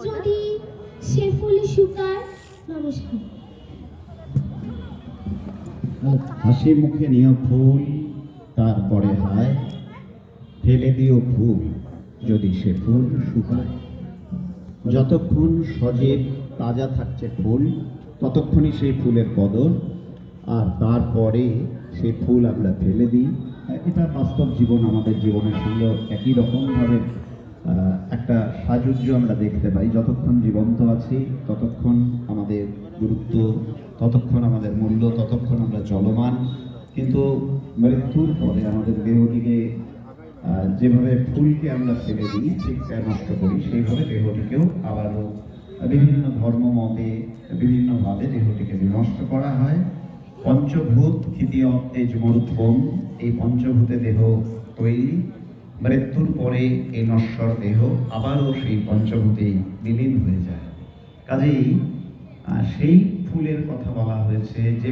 যদি সে ফুল শুকায়। নমস্কার। হাসি মুখে নিও ফুল, তারপরে হায় ফেলে দিও ফুল যদি সে ফুল শুকায়। যতক্ষণ সজীব তাজা থাকছে ফুল, ততক্ষণই সেই ফুলের কদর, আর তারপরে সেই ফুল আমরা ফেলে দিই। এটা বাস্তব জীবন, আমাদের জীবনের সঙ্গে একই রকমভাবে একটা সাযুজ্য আমরা দেখতে পাই। যতক্ষণ জীবন্ত আছি ততক্ষণ আমাদের গুরুত্ব, ততক্ষণ আমাদের মূল্য, ততক্ষণ আমরা চলমান। কিন্তু মৃত্যুর পরে আমাদের দেহটিকে যেভাবে ফুলকে আমরা ফেলে দিই, ঠিক নষ্ট করি, সেইভাবে দেহটিকেও আবারও বিভিন্ন ধর্ম মতে বিভিন্নভাবে দেহটিকে বিনষ্ট করা হয়। পঞ্চভূত তৃতীয় তেজমরুত্বম, এই পঞ্চভূতে দেহ তৈরি। মৃত্যুর পরে এই নশ্বর দেহ আবারও সেই পঞ্চভূতেই বিলীন হয়ে যায়। কাজেই সেই ফুলের কথা বলা হয়েছে যে